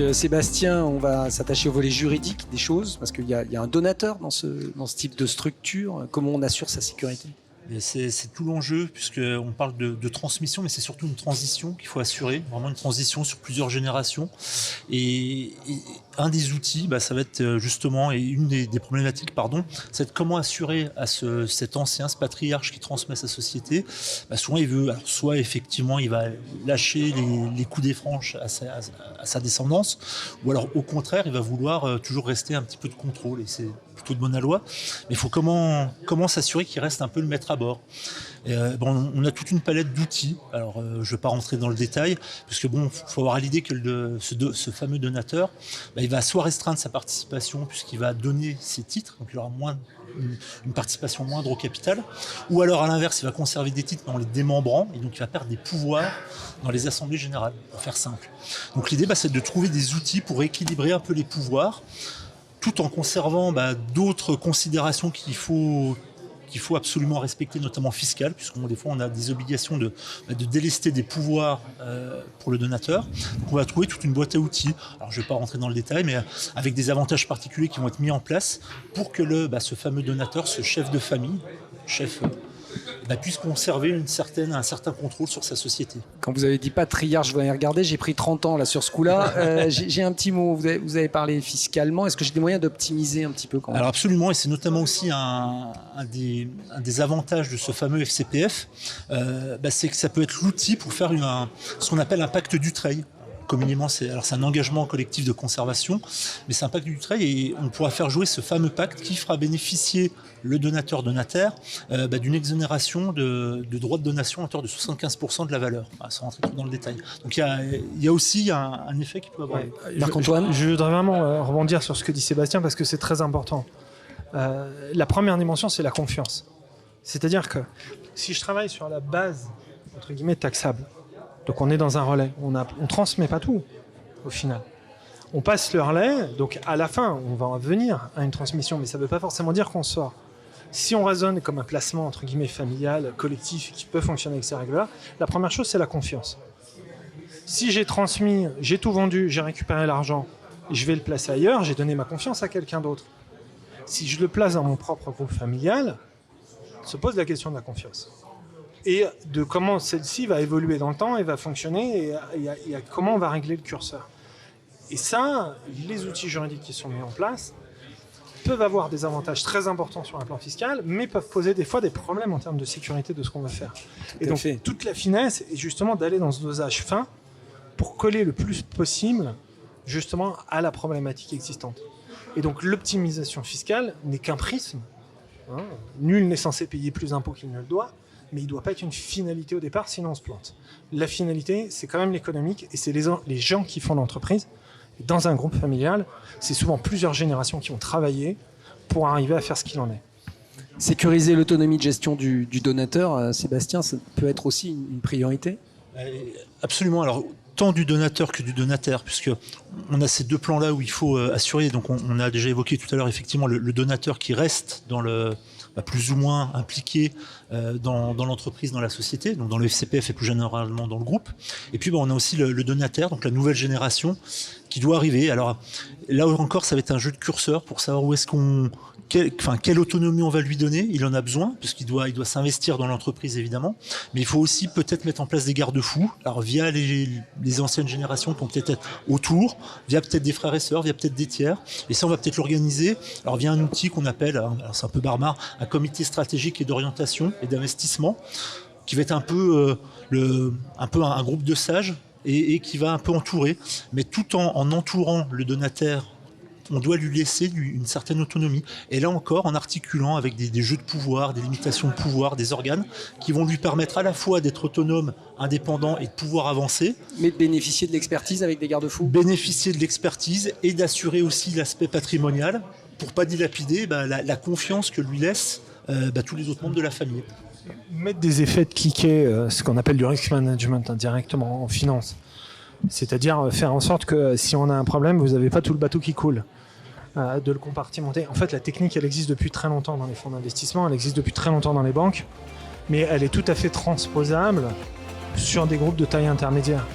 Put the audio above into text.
Avec Sébastien, on va s'attacher au volet juridique des choses, parce qu'il y a un donateur dans ce type de structure. Comment on assure sa sécurité ? C'est tout l'enjeu, puisqu'on parle de transmission, mais c'est surtout une transition qu'il faut assurer, vraiment une transition sur plusieurs générations. Et un des outils, ça va être justement, et une des problématiques, c'est comment assurer à cet ancien, ce patriarche qui transmet sa société. Souvent, il veut, alors, soit effectivement, il va lâcher les coups des franches à sa descendance, ou alors au contraire, il va vouloir toujours rester un petit peu de contrôle. Et c'est plutôt de bonne loi. Mais il faut comment s'assurer qu'il reste un peu le maître à bord. On a toute une palette d'outils. Alors, je ne vais pas rentrer dans le détail, parce que faut avoir à l'idée que ce fameux donateur, il va soit restreindre sa participation, puisqu'il va donner ses titres, donc il aura une participation moindre au capital, ou alors à l'inverse, il va conserver des titres mais en les démembrant, et donc il va perdre des pouvoirs dans les assemblées générales, pour faire simple. Donc l'idée, c'est de trouver des outils pour équilibrer un peu les pouvoirs, tout en conservant d'autres considérations qu'il faut absolument respecter, notamment fiscales, puisque des fois on a des obligations de délester des pouvoirs pour le donateur. Donc on va trouver toute une boîte à outils. Alors je ne vais pas rentrer dans le détail, mais avec des avantages particuliers qui vont être mis en place pour que ce fameux donateur, ce chef de famille, puisse conserver un certain contrôle sur sa société. Quand vous avez dit patriarche, je vais regarder, j'ai pris 30 ans là sur ce coup-là. J'ai un petit mot, vous avez parlé fiscalement. Est-ce que j'ai des moyens d'optimiser un petit peu quand même ? Alors absolument, et c'est notamment aussi un des avantages de ce fameux FCPF, c'est que ça peut être l'outil pour faire ce qu'on appelle un pacte d'Utreil. Communément, c'est un engagement collectif de conservation, mais c'est un pacte d'Utreil et on pourra faire jouer ce fameux pacte qui fera bénéficier le donateur-donataire d'une exonération de droits de donation à hauteur de 75% de la valeur, sans rentrer trop dans le détail. Donc il y a aussi un effet qui peut avoir. Marc-Antoine ? Je voudrais vraiment rebondir sur ce que dit Sébastien parce que c'est très important. La première dimension, c'est la confiance. C'est-à-dire que si je travaille sur la base, entre guillemets, taxable, donc on est dans un relais, on ne transmet pas tout au final. On passe le relais, donc à la fin, on va venir à une transmission, mais ça ne veut pas forcément dire qu'on sort. Si on raisonne comme un placement entre guillemets familial, collectif, qui peut fonctionner avec ces règles-là, la première chose, c'est la confiance. Si j'ai transmis, j'ai tout vendu, j'ai récupéré l'argent, je vais le placer ailleurs, j'ai donné ma confiance à quelqu'un d'autre. Si je le place dans mon propre groupe familial, se pose la question de la confiance. Et de comment celle-ci va évoluer dans le temps et va fonctionner, et comment on va régler le curseur. Et ça, les outils juridiques qui sont mis en place peuvent avoir des avantages très importants sur un plan fiscal, mais peuvent poser des fois des problèmes en termes de sécurité de ce qu'on va faire. Et donc, toute la finesse est justement d'aller dans ce dosage fin pour coller le plus possible justement à la problématique existante. Et donc, l'optimisation fiscale n'est qu'un prisme. Nul n'est censé payer plus d'impôts qu'il ne le doit, mais il ne doit pas être une finalité au départ, sinon on se plante. La finalité, c'est quand même l'économique, et c'est les gens qui font l'entreprise. Et dans un groupe familial, c'est souvent plusieurs générations qui ont travaillé pour arriver à faire ce qu'il en est. Sécuriser l'autonomie de gestion du donateur, Sébastien, ça peut être aussi une priorité ? Absolument. Alors, tant du donateur que du donataire, puisque on a ces deux plans-là où il faut assurer. Donc, on a déjà évoqué tout à l'heure effectivement le donateur qui reste dans plus ou moins impliqué dans l'entreprise, dans la société, donc dans le FCPF et plus généralement dans le groupe. Et puis on a aussi le donataire, donc la nouvelle génération qui doit arriver. Alors là encore, ça va être un jeu de curseur pour savoir où est-ce quelle autonomie on va lui donner. Il en a besoin, puisqu'il doit s'investir dans l'entreprise évidemment, mais il faut aussi peut-être mettre en place des garde-fous, alors via les anciennes générations qui vont peut-être être autour, via peut-être des frères et sœurs, via peut-être des tiers, et ça on va peut-être l'organiser, alors via un outil qu'on appelle, alors c'est un peu barbare, un comité stratégique et d'orientation et d'investissement, qui va être un peu un groupe de sages, et qui va un peu entourer, mais tout en entourant le donataire, on doit lui laisser une certaine autonomie. Et là encore, en articulant avec des jeux de pouvoir, des limitations de pouvoir, des organes, qui vont lui permettre à la fois d'être autonome, indépendant et de pouvoir avancer. Mais de bénéficier de l'expertise avec des garde-fous. Bénéficier de l'expertise et d'assurer aussi l'aspect patrimonial pour ne pas dilapider la confiance que lui laissent tous les autres membres de la famille. Mettre des effets de cliquet, ce qu'on appelle du risk management directement en finance. C'est-à-dire faire en sorte que si on a un problème, vous n'avez pas tout le bateau qui coule. De le compartimenter. En fait, la technique, elle existe depuis très longtemps dans les fonds d'investissement, elle existe depuis très longtemps dans les banques, mais elle est tout à fait transposable sur des groupes de taille intermédiaire.